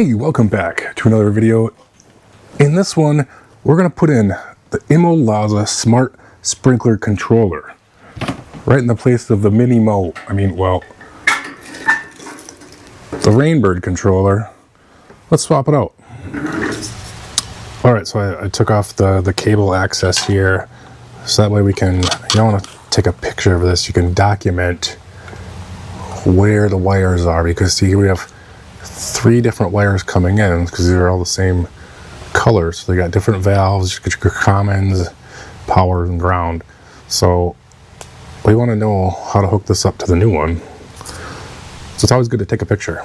Hey, welcome back to another video. In this one, we're going to put in the ImoLazza Smart Sprinkler Controller right in the place of the the Rainbird controller. Let's swap it out. All right, so I took off the cable access here, so that way we can, you don't want to take a picture of this, you can document where the wires are, because see, we have 3 different wires coming in because these are all the same colors. So they got different valves, your commons, power, and ground. So we want to know how to hook this up to the new one. So it's always good to take a picture.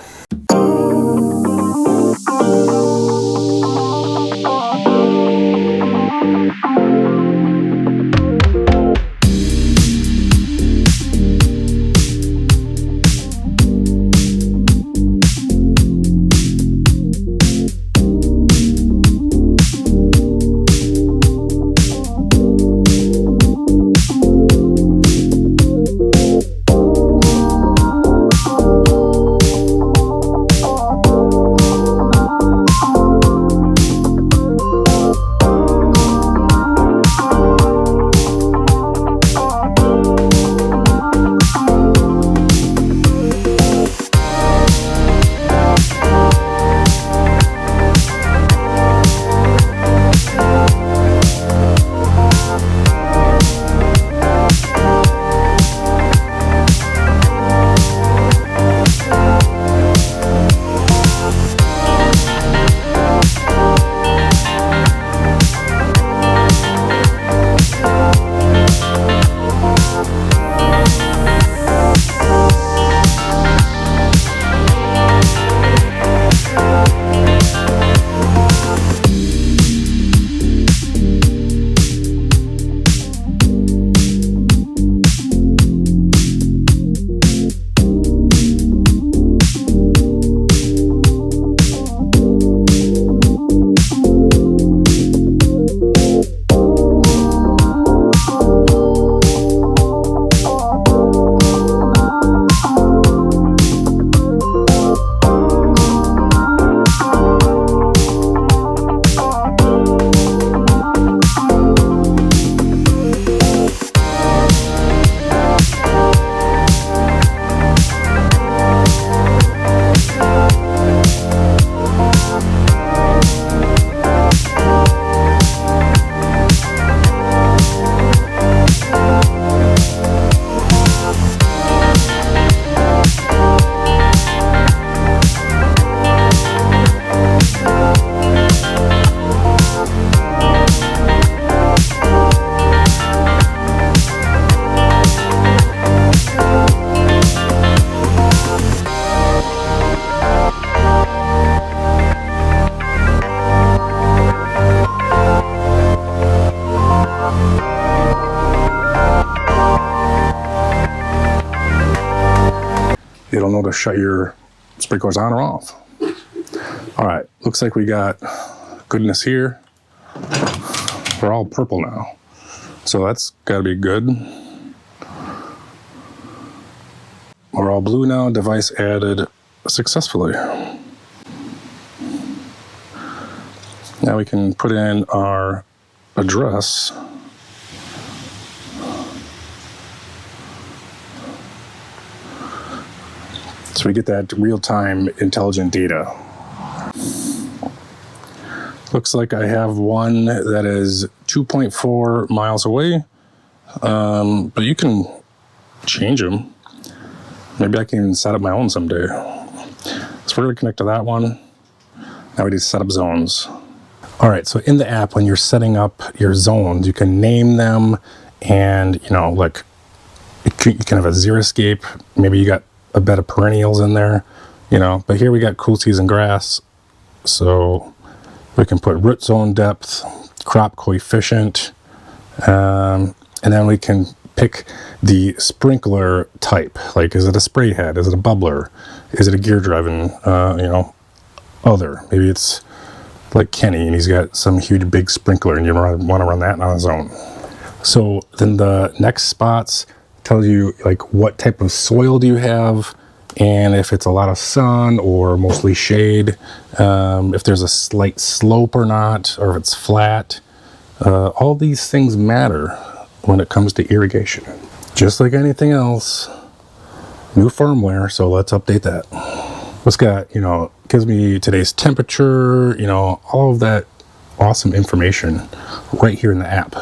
It'll know to shut your sprinklers on or off. All right, looks like we got goodness here. We're all purple now, so that's got to be good. We're all blue now, device added successfully. Now we can put in our address. So we get that real-time intelligent data. Looks like I have one that is 2.4 miles away, but you can change them. Maybe I can even set up my own someday. So we're going to connect to that one. Now we need to set up zones. All right, so in the app, when you're setting up your zones, you can name them, and like you can have a xeriscape. Maybe you got a bed of perennials in there, but here we got cool season grass, so we can put root zone depth, crop coefficient, and then we can pick the sprinkler type. Like, is it a spray head? Is it a bubbler? Is it a gear driven, other? Maybe it's like Kenny and he's got some huge big sprinkler and you want to run that on his own. So then the next spots tells you like what type of soil do you have, and if it's a lot of sun or mostly shade, if there's a slight slope or not, or if it's flat. All these things matter when it comes to irrigation. Just like anything else, new firmware, so let's update that. It's got, gives me today's temperature, all of that awesome information right here in the app.